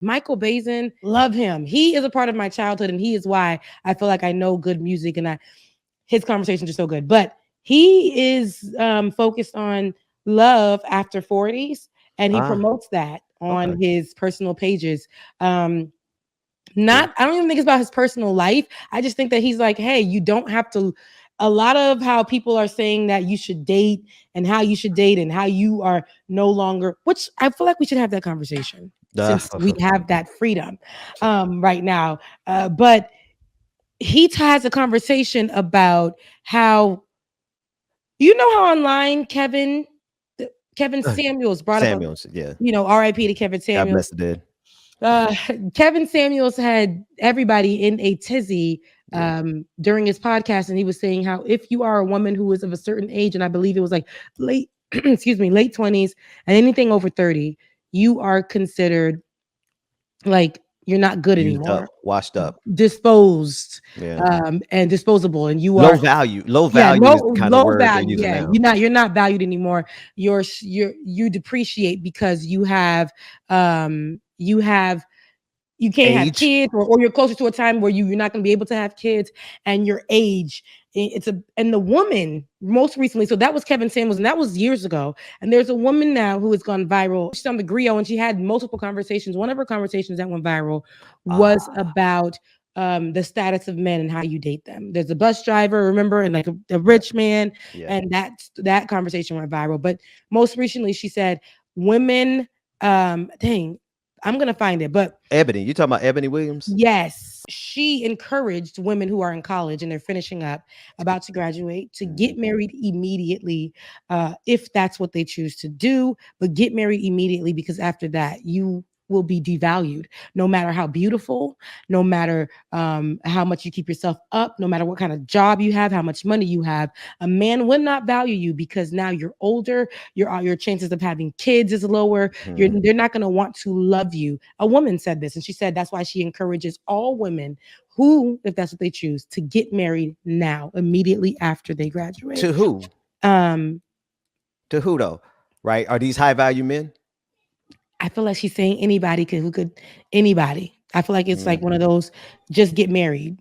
Michael Bazin, love him. He is a part of my childhood, and he is why I feel like I know good music, and his conversations are so good. But he is focused on love after 40s, and he Ah, promotes that on okay. his personal pages. Yeah. Not, I don't even think it's about his personal life. I just think that he's like, hey, you don't have to. A lot of how people are saying that you should date and how you should date and how you are no longer, which I feel like we should have that conversation Uh, since we have that freedom right now. But he has a conversation about how, you know, how online Kevin Samuels brought up a, Samuels. Yeah. R.I.P. to Kevin God Samuels. bless the dead. uh, Kevin Samuels had everybody in a tizzy Yeah. during his podcast, and he was saying how if you are a woman who is of a certain age, and I believe it was like late, excuse me, late 20s, and anything over 30, you are considered like you're not good Used up, anymore, washed up. disposed, Yeah. and disposable, and you Low are, value. Low yeah, value no, is the kind of low word they're value. using Yeah, now. you're not valued anymore. You depreciate because you can't have Age. kids, or you're closer to a time where you're not going to be able to have kids, and your age, and the woman most recently, so that was Kevin Samuels, and that was years ago, and there's a woman now who has gone viral. She's on the griot, and she had multiple conversations. One of her conversations that went viral was Ah, about the status of men and how you date them. There's a bus driver, remember, and like a yeah, rich man, yeah. and that conversation went viral. But most recently she said women, dang, I'm gonna find it, but Ebony. You talking about Ebony Williams? yes, she encouraged women who are in college and they're finishing up, about to graduate, to get Mhm. married immediately, if that's what they choose to do. But get married immediately, because after that, you will be devalued. No matter how beautiful, no matter how much you keep yourself up, no matter what kind of job you have, how much money you have, a man will not value you, because now you're older. Your chances of having kids is lower. Mhm. They're not going to want to love you. A woman said this, and she said that's why she encourages all women who, if that's what they choose, to get married now, immediately after they graduate. To who? Um, To who though? Right? Are these high value men? I feel like she's saying anybody could anybody. I feel like it's like Mm. one of those, just get married.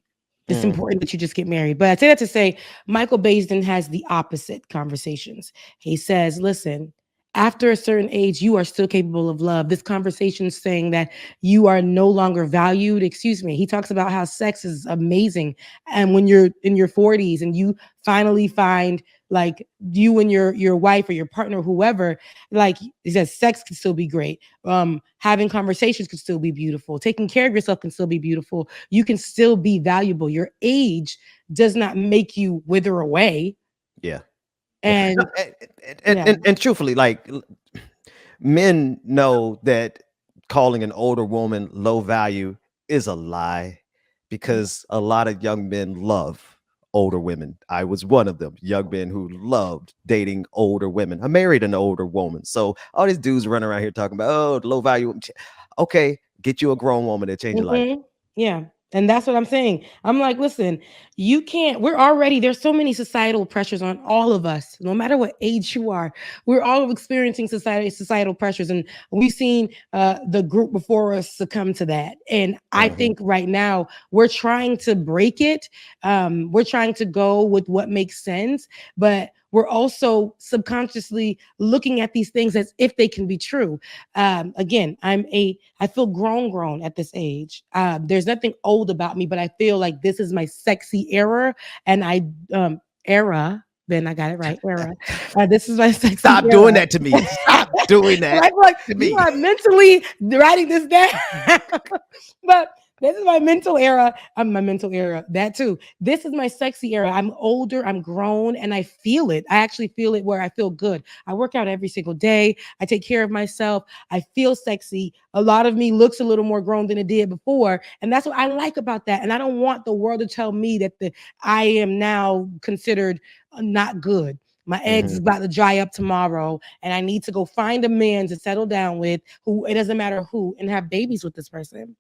It's Mm. important that you just get married. But I say that to say Michael Baisden has the opposite conversations. He says, listen, after a certain age, you are still capable of love. This conversation is saying that you are no longer valued. Excuse me. He talks about how sex is amazing. And when you're in your 40s and you finally find like you and your wife or your partner, whoever, like he says, sex can still be great. Having conversations can still be beautiful. Taking care of yourself can still be beautiful. You can still be valuable. Your age does not make you wither away. Yeah. Yeah. No, And and, yeah, and, and truthfully, like men know that calling an older woman low value is a lie because a lot of young men love older women. I was one of them, young men who loved dating older women. I married an older woman. So all these dudes running around here talking about, oh, low value. Okay, get you a grown woman that change your life. mhm. Yeah. And that's what I'm saying. I'm like, listen, you can't, we're already, there's so many societal pressures on all of us, no matter what age you are. We're all experiencing societal pressures. And we've seen the group before us succumb to that. And I Mhm. think right now we're trying to break it. We're trying to go with what makes sense. But we're also subconsciously looking at these things as if they can be true. Again, I feel grown at this age. There's nothing old about me, but I feel like this is my sexy era, and era. Then I got it right. Era. This is my sexy Stop doing era. that to me. Stop doing that Like to you me. are mentally writing this down, but this is my mental era. I'm my mental era. That too. This is my sexy era. I'm older. I'm grown, and I feel it. I actually feel it where I feel good. I work out every single day. I take care of myself. I feel sexy. A lot of me looks a little more grown than it did before, and that's what I like about that. And I don't want the world to tell me that I am now considered not good. My eggs is Mhm. about to dry up tomorrow, and I need to go find a man to settle down with, who, it doesn't matter who, and have babies with this person.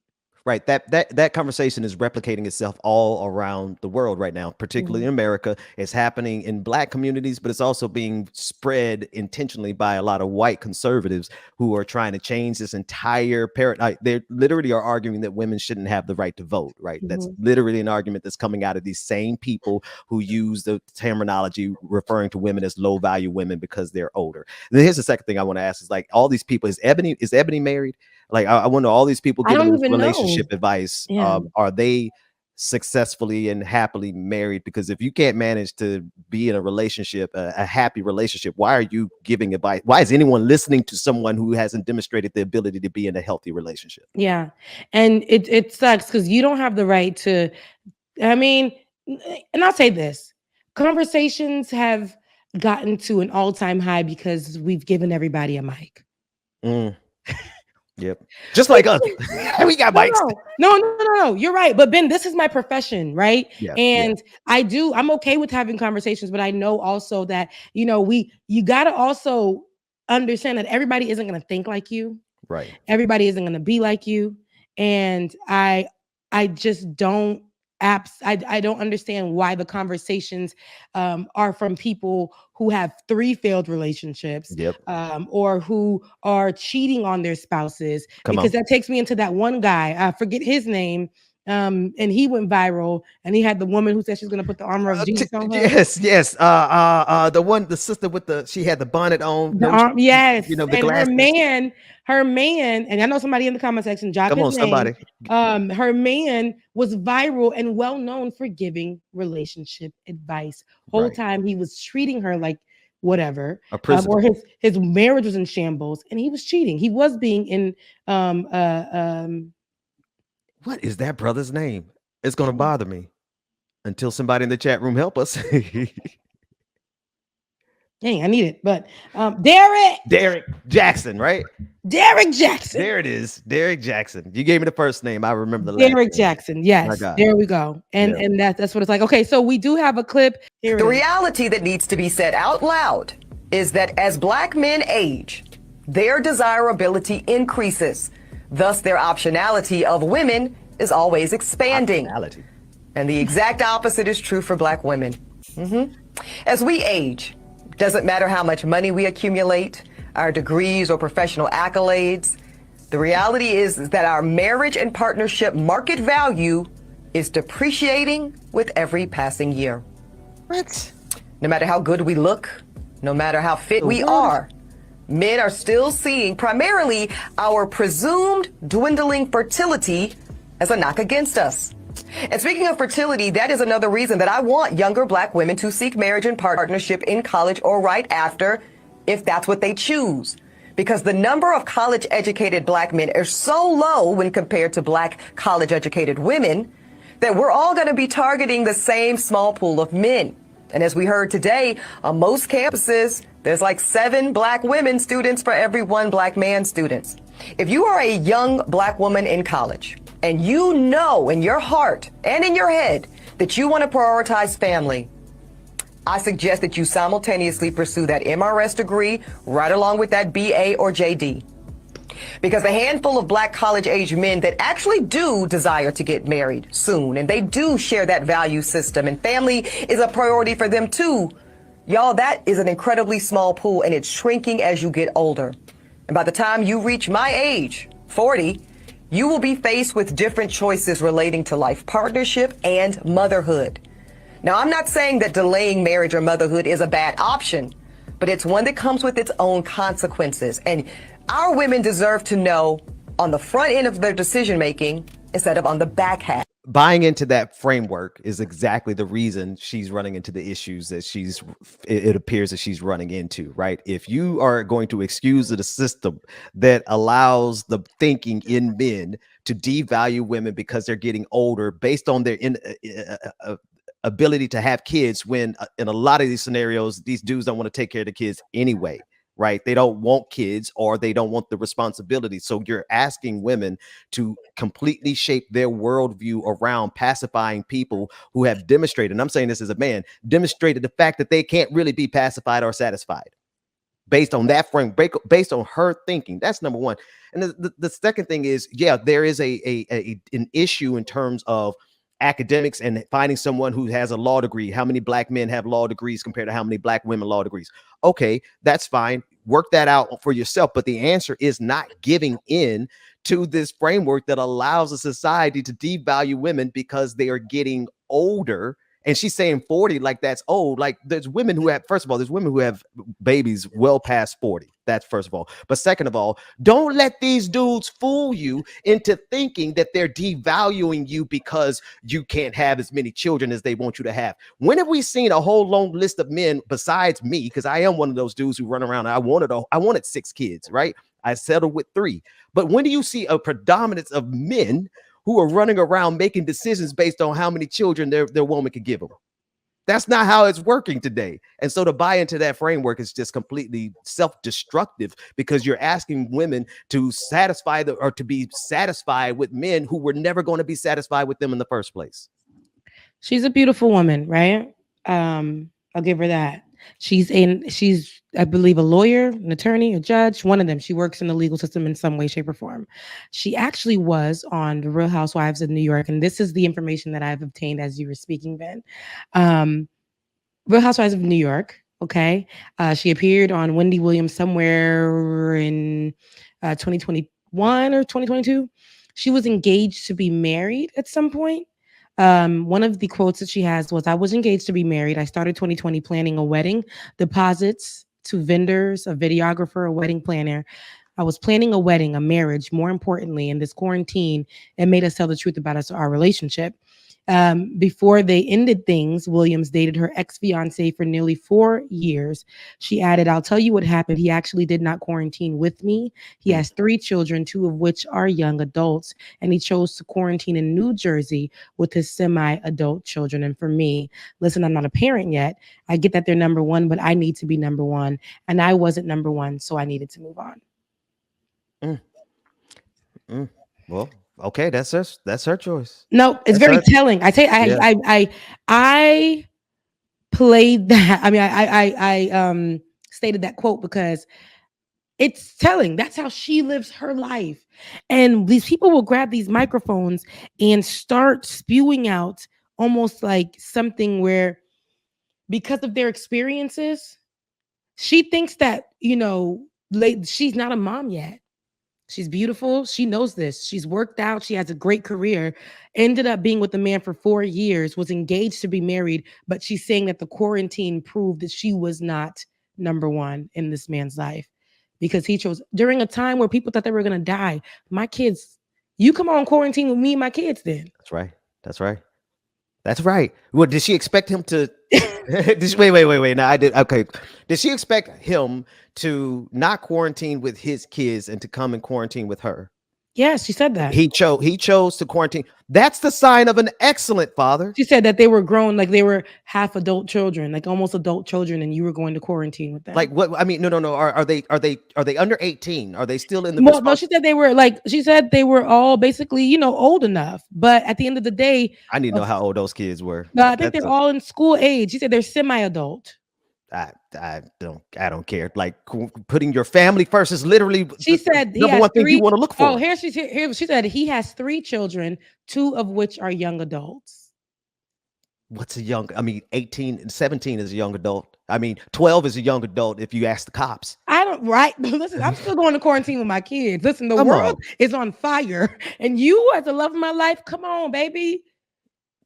Right. That conversation is replicating itself all around the world right now, particularly in Mhm. America. It's happening in Black communities, but it's also being spread intentionally by a lot of white conservatives who are trying to change this entire paradigm. They literally are arguing that women shouldn't have the right to vote. Right. That's Mhm. literally an argument that's coming out of these same people who use the terminology referring to women as low value women because they're older. And then here's the second thing I want to ask is like all these people, is Ebony married? Like I wonder all these people I giving don't this even know. relationship advice, Yeah. are they successfully and happily married? Because if you can't manage to be in a relationship, a happy relationship, why are you giving advice? Why is anyone listening to someone who hasn't demonstrated the ability to be in a healthy relationship? Yeah. And it sucks because you don't have the right to, I mean, and I'll say this, conversations have gotten to an all-time high because we've given everybody a mic. Mm, yep. Just like us. We got No, mics. no. You're right. But Ben, this is my profession, right? Yeah. Yeah. And I'm okay with having conversations, but I know also that, you got to also understand that everybody isn't going to think like you. Right. Everybody isn't going to be like you. And I just don't I don't understand why the conversations are from people who have three failed relationships, Yep. or who are cheating on their spouses, Come because on. that takes me into that one guy, I forget his name, and he went viral, and he had the woman who said she's going to put the armor of Jesus on her. Yes, yes. The sister with she had the bonnet on, The arm, yes, the and glasses. her man, and I know somebody in the comment section, drop Come his on, name. somebody. Her man was viral and well known for giving relationship advice. Whole Right. time he was treating her like whatever, A prisoner. or his marriage was in shambles, and he was cheating. He was being in um uh um. What is that brother's name? It's gonna bother me until somebody in the chat room help us. Dang, I need it, but Derek Derek Jackson, right? Derek Jackson. There it is. Derek Jackson. You gave me the first name. I remember the last Derek name. Jackson. My Yes, God. there we go. And Yeah. and that's what it's like. Okay, so we do have a clip. Here The it is. reality that needs to be said out loud is that as Black men age, their desirability increases. Thus, their optionality of women is always expanding. Optionality. And the exact opposite is true for Black women. As we age, doesn't matter how much money we accumulate, our degrees or professional accolades, the reality is that our marriage and partnership market value is depreciating with every passing year. What? No matter how good we look, no matter how fit we are, men are still seeing primarily our presumed dwindling fertility as a knock against us. And speaking of fertility, that is another reason that I want younger Black women to seek marriage and partnership in college or right after, if that's what they choose. Because the number of college-educated Black men is so low when compared to Black college-educated women that we're all going to be targeting the same small pool of men. And as we heard today, on most campuses, there's like 7 Black women students for every 1 Black man students. If you are a young Black woman in college and you know in your heart and in your head that you want to prioritize family, I suggest that you simultaneously pursue that MRS degree right along with that BA or JD. Because a handful of Black college-age men that actually do desire to get married soon, and they do share that value system, and family is a priority for them too, y'all, that is an incredibly small pool, and it's shrinking as you get older. And by the time you reach my age, 40, you will be faced with different choices relating to life partnership and motherhood. Now, I'm not saying that delaying marriage or motherhood is a bad option, but it's one that comes with its own consequences. And our women deserve to know on the front end of their decision making instead of on the back half. Buying into that framework is exactly the reason she's running into the issues that it appears that she's running into, right? If you are going to excuse the system that allows the thinking in men to devalue women because they're getting older based on their ability to have kids, when in a lot of these scenarios, these dudes don't want to take care of the kids anyway. Right? They don't want kids, or they don't want the responsibility. So you're asking women to completely shape their worldview around pacifying people who have demonstrated, and I'm saying this as a man, demonstrated the fact that they can't really be pacified or satisfied. based on that frame, based on her thinking. That's number one. And the second thing is, yeah, there is an issue in terms of academics and finding someone who has a law degree. How many black men have law degrees compared to how many black women law degrees? Okay, that's fine. Work that out for yourself. But the answer is not giving in to this framework that allows a society to devalue women because they are getting older. And she's saying 40 like that's old. Like there's women who have, first of all, there's women who have babies well past 40. That's first of all. But second of all, don't let these dudes fool you into thinking that they're devaluing you because you can't have as many children as they want you to have. When have we seen a whole long list of men besides me? Because I am one of those dudes who run around. I wanted 6 kids, right? I settled with 3. But when do you see a predominance of men who are running around making decisions based on how many children their woman can give them? That's not how it's working today. And so to buy into that framework is just completely self-destructive, because you're asking women to satisfy or to be satisfied with men who were never going to be satisfied with them in the first place. She's a beautiful woman, right? I'll give her that. She's I believe a lawyer, an attorney, a judge, one of them. She works in the legal system in some way, shape, or form. She actually was on the Real Housewives of New York, and this is the information that I've obtained as you were speaking, Ben. Real Housewives of New York. Okay, she appeared on Wendy Williams somewhere in 2021 or 2022. She was engaged to be married at some point. One of the quotes that she has was, "I was engaged to be married. I started 2020 planning a wedding, deposits to vendors, a videographer, a wedding planner. I was planning a wedding, a marriage. More importantly, in this quarantine, it made us tell the truth about our relationship." Before they ended things, Williams dated her ex-fiance for nearly 4 years. She added, "I'll tell you what happened. He actually did not quarantine with me. He has 3 children, 2 of which are young adults, and he chose to quarantine in New Jersey with his semi-adult children. And for me, listen, I'm not a parent yet. I get that they're number one, but I need to be number one. And I wasn't number one, so I needed to move on." Mm. Mm. Well, okay, that's her choice. No, it's That's very her. telling. I tell you, Yeah. I played that. I mean, I stated that quote because it's telling. That's how she lives her life. And these people will grab these microphones and start spewing out almost like something where, because of their experiences, she thinks that, she's not a mom yet. She's beautiful. She knows this. She's worked out. She has a great career. Ended up being with a man for 4 years, was engaged to be married, but she's saying that the quarantine proved that she was not number one in this man's life because he chose during a time where people thought they were going to die. My kids, you come on quarantine with me and my kids then. That's right. That's right. That's right. Well, did she expect him to wait. No, I did. Okay. Did she expect him to not quarantine with his kids and to come and quarantine with her? Yes, she said that. He chose to quarantine. That's the sign of an excellent father. She said that they were grown, like they were half adult children, like almost adult children, and you were going to quarantine with them. Like what? I mean, no. Are they under 18? Are they still in the? Well, no, she said they were all basically, old enough. But at the end of the day, I need to know how old those kids were. I think they're all in school age. She said they're semi-adult. I don't care. Like putting your family first is literally she said number one thing you want to look for. Oh, here she said he has 3 children, 2 of which are young adults. What's a young? I mean, 18 and 17 is a young adult. I mean, 12 is a young adult if you ask the cops. I don't, right? Listen, I'm still going to quarantine with my kids. Listen, the world is on fire, and you, as the love of my life, come on, baby.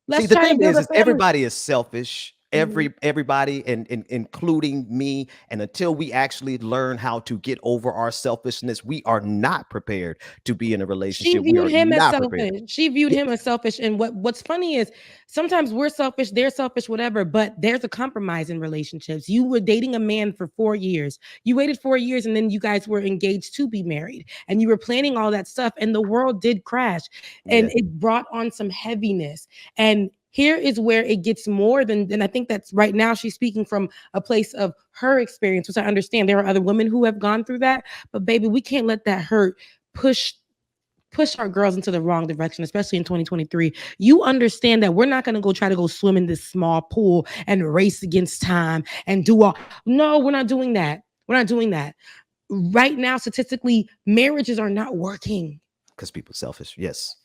Let's see, the thing is everybody is selfish. Everybody, and including me, and until we actually learn how to get over our selfishness, we are not prepared to be in a relationship. She viewed him as selfish. She viewed him as selfish. And what's funny is sometimes we're selfish, they're selfish, whatever, but there's a compromise in relationships. You were dating a man for 4 years. You waited 4 years, and then you guys were engaged to be married, and you were planning all that stuff, and the world did crash, and it brought on some heaviness. And here is where it gets more than I think that's right now. She's speaking from a place of her experience, which I understand. There are other women who have gone through that, but baby, we can't let that hurt push our girls into the wrong direction, especially in 2023. You understand that we're not going to try to go swim in this small pool and race against time and do all. No, we're not doing that. We're not doing that. Right now, statistically, marriages are not working. Because people selfish. Yes.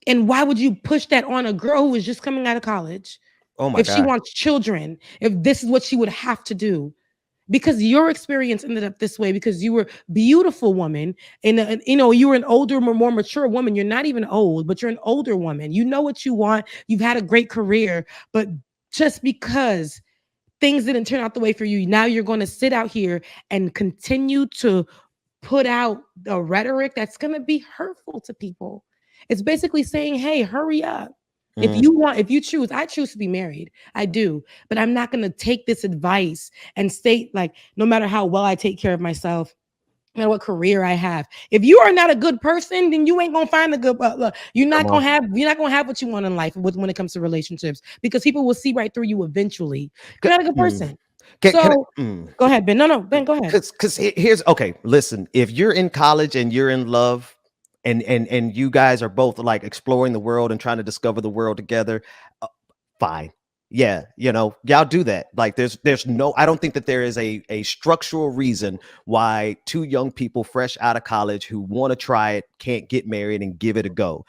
And why would you push that on a girl who is just coming out of college? Oh my If she God. wants children, if this is what she would have to do, because your experience ended up this way, because you were a beautiful woman, and you know, you were an older, more mature woman. You're not even old, but you're an older woman. You know what you want. You've had a great career, but just because things didn't turn out the way for you, now you're going to sit out here and continue to put out the rhetoric that's going to be hurtful to people. It's basically saying, hey, hurry up. If Mm, you want, if you choose, I choose to be married. I do. But I'm not going to take this advice and state, like, no matter how well I take care of myself, no matter what career I have, if you are not a good person, then you ain't gonna find a good. come on. You're not gonna have what you want in life when it comes to relationships, because people will see right through you eventually. You're not a good Mm. person. Can I, So go ahead, Ben. No, Ben, go ahead. because here's okay, listen, if you're in college and you're in love, and you guys are both like exploring the world and trying to discover the world together, uh, fine. Yeah, y'all do that. Like there's no, I don't think that there is a structural reason why two young people fresh out of college who want to try it can't get married and give it a go.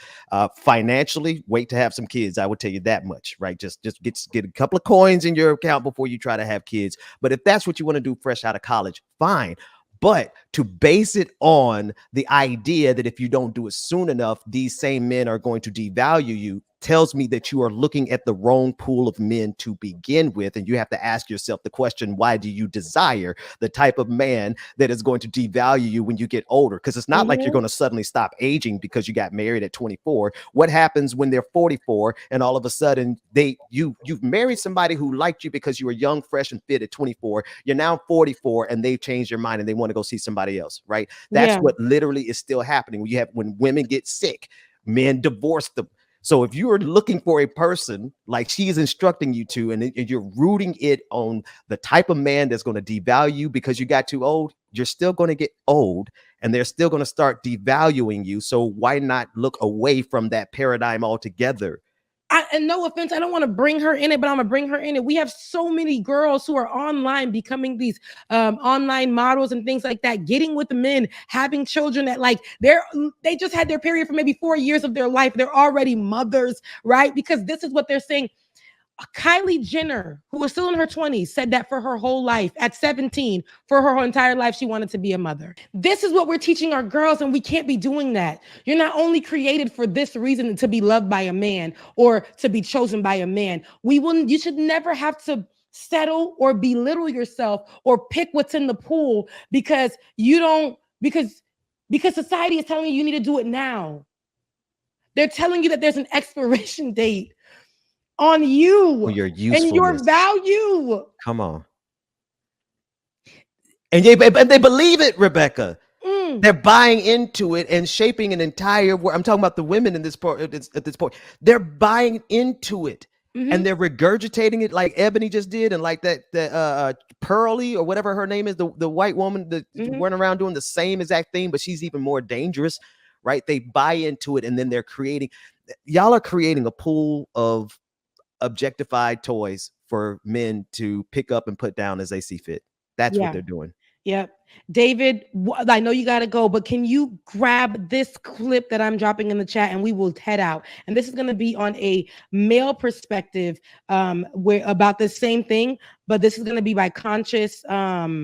Financially, wait to have some kids. I would tell you that much, right? Just get a couple of coins in your account before you try to have kids. But if that's what you want to do fresh out of college, fine. But to base it on the idea that if you don't do it soon enough, these same men are going to devalue you, tells me that you are looking at the wrong pool of men to begin with. And you have to ask yourself the question, why do you desire the type of man that is going to devalue you when you get older? Because it's not like you're Mhm. going to suddenly stop aging because you got married at 24. What happens when they're 44 and all of a sudden you've married somebody who liked you because you were young, fresh, and fit at 24. You're now 44 and they've changed their mind and they want to go see somebody else, right? That's Yeah. what literally is still happening. When women get sick, men divorce them. So if you are looking for a person like she is instructing you to, and you're rooting it on the type of man that's going to devalue you because you got too old, you're still going to get old and they're still going to start devaluing you. So why not look away from that paradigm altogether? And no offense, I don't want to bring her in it, but I'm gonna bring her in it. We have so many girls who are online becoming these online models and things like that, getting with the men, having children that like they just had their period for maybe 4 years of their life. They're already mothers, right? Because this is what they're saying. Kylie Jenner, who was still in her 20s, said that for her whole life at 17, for her whole entire life, she wanted to be a mother. This is what we're teaching our girls, and we can't be doing that. You're not only created for this reason to be loved by a man or to be chosen by a man. You should never have to settle or belittle yourself or pick what's in the pool because you don't, because society is telling you you need to do it now. They're telling you that there's an expiration date on On you your and your usefulness. value. Come on. And they believe it, Rebecca. Mm, They're buying into it and shaping an entire world. I'm talking about the women in this part at this point. They're buying into it and mhm, they're regurgitating it like Ebony just did, and like that Pearly or whatever her name is, the white woman that mhm. went around doing the same exact thing, but she's even more dangerous, right? They buy into it and then they're creating. Y'all are creating a pool of objectified toys for men to pick up and put down as they see fit. That's what Yeah. they're doing. Yep. David, I know you got to go, but can you grab this clip that I'm dropping in the chat and we will head out? And this is going to be on a male perspective, where about the same thing, but this is going to be by conscious, I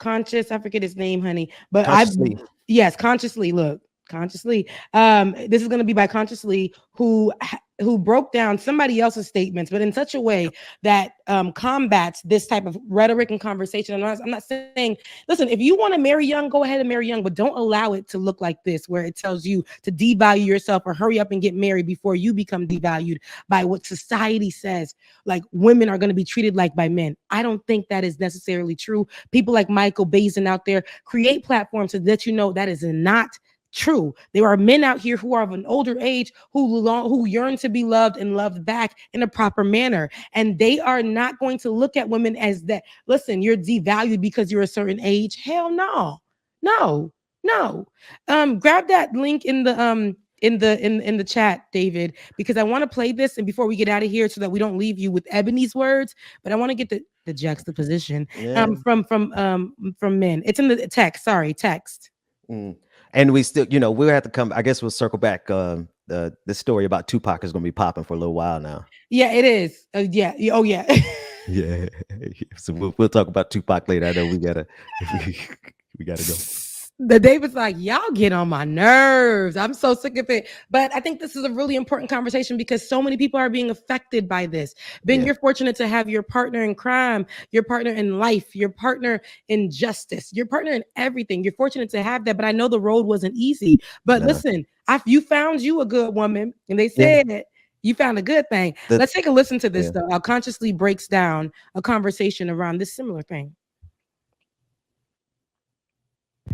forget his name, honey, but Consciously. yes, consciously, look, consciously. This is going to be by consciously, who broke down somebody else's statements, but in such a way that combats this type of rhetoric and conversation. I'm not saying, listen, if you want to marry young, go ahead and marry young, but don't allow it to look like this, where it tells you to devalue yourself or hurry up and get married before you become devalued by what society says, like women are going to be treated like by men. I don't think that is necessarily true. People like Michael Bazin out there create platforms to let you know that is not true. There are men out here who are of an older age who yearn to be loved and loved back in a proper manner, and they are not going to look at women as that. Listen, you're devalued because you're a certain age. Hell no, no, no. Grab that link in the in the chat, David, because I want to play this, and before we get out of here, so that we don't leave you with Ebony's words, but I want to get the The juxtaposition Yeah. from men. It's in the text. Sorry, text. Mm. And we still, we'll have to come. I guess we'll circle back. The story about Tupac is going to be popping for a little while now. Yeah, it is. Yeah. Oh, yeah. Yeah. So we'll talk about Tupac later. I know we gotta we gotta go. The David's like, y'all get on my nerves. I'm so sick of it. But I think this is a really important conversation because so many people are being affected by this. Ben, Yeah. you're fortunate to have your partner in crime, your partner in life, your partner in justice, your partner in everything. You're fortunate to have that. But I know the road wasn't easy. But No. listen, you found you a good woman, and they Yeah. said you found a good thing. The- Let's take a listen to this, yeah. though. How consciously breaks down a conversation around this similar thing.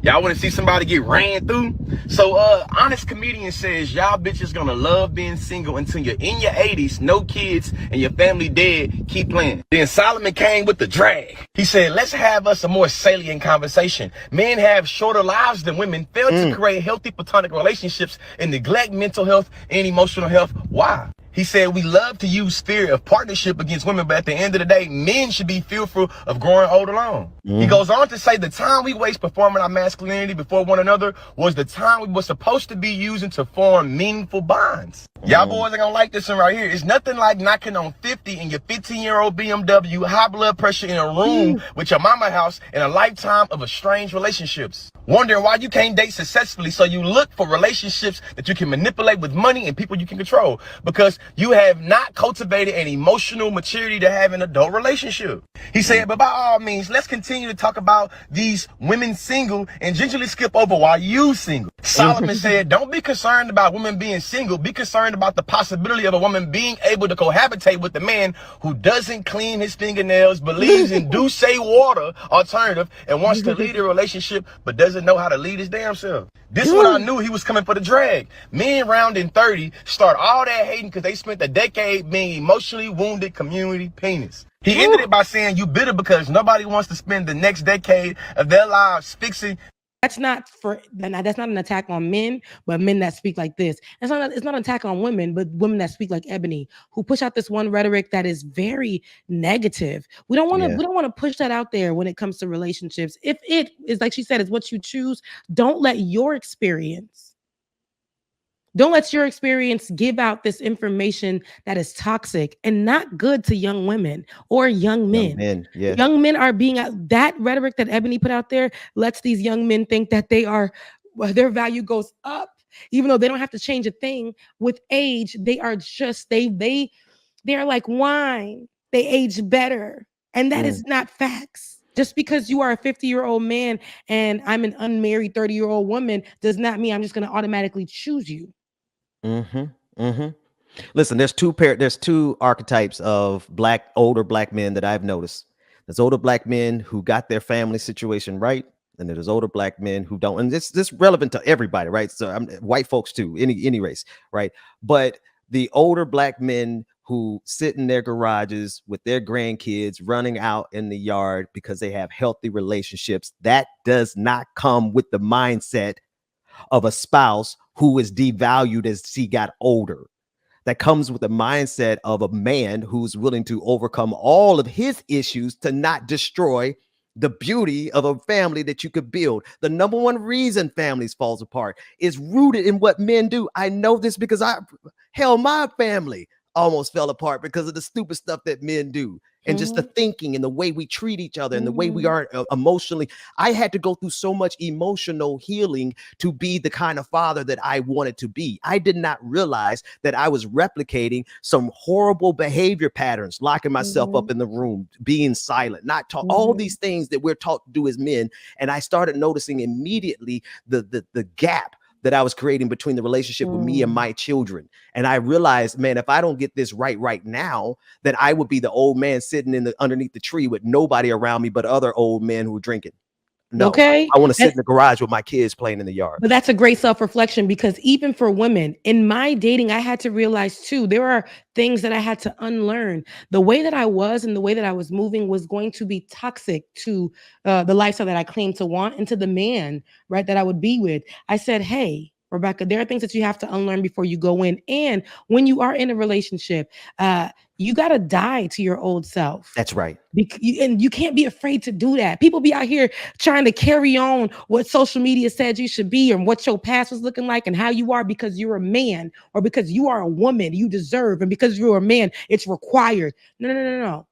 Y'all want to see somebody get ran through? So, Honest Comedian says y'all bitches gonna love being single until you're in your 80s, no kids, and your family dead. Keep playing. Then Solomon came with the drag. He said, let's have us a more salient conversation. Men have shorter lives than women, fail to create healthy platonic relationships, and neglect mental health and emotional health. Why? He said, we love to use fear of partnership against women, but at the end of the day, men should be fearful of growing old alone. He goes on to say the time we waste performing our masculinity before one another was the time we were supposed to be using to form meaningful bonds. Y'all boys are gonna like this one right here. It's nothing like knocking on 50 in your 15-year-old BMW, high blood pressure in a room with your mama house, and a lifetime of estranged relationships. Wondering why you can't date successfully, so you look for relationships that you can manipulate with money and people you can control, because you have not cultivated an emotional maturity to have an adult relationship. He said, but by all means, let's continue to talk about these women single and gingerly skip over why you single. Solomon said, don't be concerned about women being single. Be concerned about the possibility of a woman being able to cohabitate with a man who doesn't clean his fingernails, believes in do say water alternative, and wants to lead a relationship, but doesn't know how to lead his damn self. This one I knew he was coming for the drag. Men rounding 30 start all that hating because they spent a decade being emotionally wounded community penis. He ended it by saying, you bitter because nobody wants to spend the next decade of their lives fixing. That's not an attack on men, but men that speak like this. It's not an attack on women, but women that speak like Ebony, who push out this one rhetoric that is very negative. We don't want to push that out there when it comes to relationships. If it is, like she said, is what you choose, don't let your experience give out this information that is toxic and not good to young women or young men. Yeah. Young men are being out. That rhetoric that Ebony put out there lets these young men think that their value goes up, even though they don't have to change a thing. With age, they are just they are like wine. They age better, and that is not facts. Just because you are a 50-year-old man and I'm an unmarried 30-year-old woman does not mean I'm just going to automatically choose you. Listen, there's two archetypes of older black men that I've noticed. There's older black men who got their family situation right, and there's older black men who don't. And this relevant to everybody, right? So white folks too, any race, right? But the older black men who sit in their garages with their grandkids running out in the yard because they have healthy relationships, that does not come with the mindset of a spouse who is devalued as he got older. That comes with the mindset of a man who's willing to overcome all of his issues to not destroy the beauty of a family that you could build. The number one reason families falls apart is rooted in what men do. I know this because my family almost fell apart because of the stupid stuff that men do. And just the thinking and the way we treat each other and the way we are emotionally. I had to go through so much emotional healing to be the kind of father that I wanted to be. I did not realize that I was replicating some horrible behavior patterns, locking myself up in the room, being silent, not talk, all these things that we're taught to do as men. And I started noticing immediately the gap that I was creating between the relationship with me and my children. And I realized, man, if I don't get this right now, then I would be the old man sitting underneath the tree with nobody around me but other old men who are drinking. No, okay. I want to sit in the garage with my kids playing in the yard. But that's a great self-reflection, because even for women in my dating, I had to realize too, there are things that I had to unlearn. The way that I was and the way that I was moving was going to be toxic to the lifestyle that I claimed to want and to the man, right, that I would be with. I said, hey, Rebecca. There are things that you have to unlearn before you go in. And when you are in a relationship, you got to die to your old self. That's right. And you can't be afraid to do that. People be out here trying to carry on what social media said you should be and what your past was looking like and how you are because you're a man or because you are a woman, you deserve. And because you're a man, it's required. No.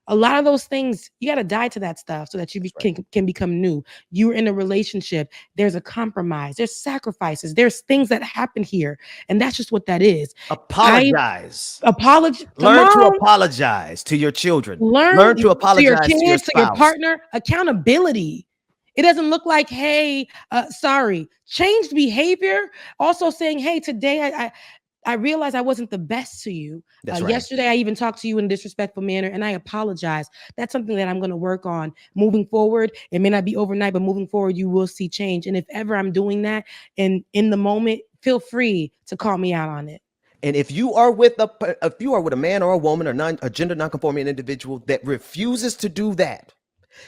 A lot of those things, you got to die to that stuff so that you can become new. You're in a relationship. There's a compromise. There's sacrifices. There's things that happen here. And that's just what that is. Apologize. Learn to apologize to your children. Learn to apologize to your kids, to to your partner. Accountability. It doesn't look like, hey, sorry. Changed behavior. Also saying, hey, today I realized I wasn't the best to you. That's right. Yesterday, I even talked to you in a disrespectful manner, and I apologize. That's something that I'm going to work on moving forward. It may not be overnight, but moving forward, you will see change. And if ever I'm doing that, and in the moment, feel free to call me out on it. And if you are with a man or a woman or a gender nonconforming individual that refuses to do that,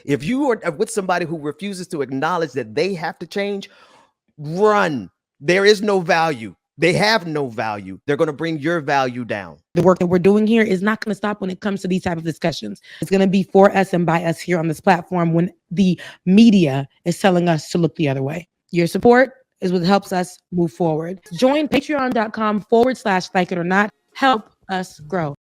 if you are with somebody who refuses to acknowledge that they have to change, run. There is no value. They have no value. They're going to bring your value down. The work that we're doing here is not going to stop when it comes to these type of discussions. It's going to be for us and by us here on this platform when the media is telling us to look the other way. Your support is what helps us move forward. Join patreon.com/like it or not. Help us grow.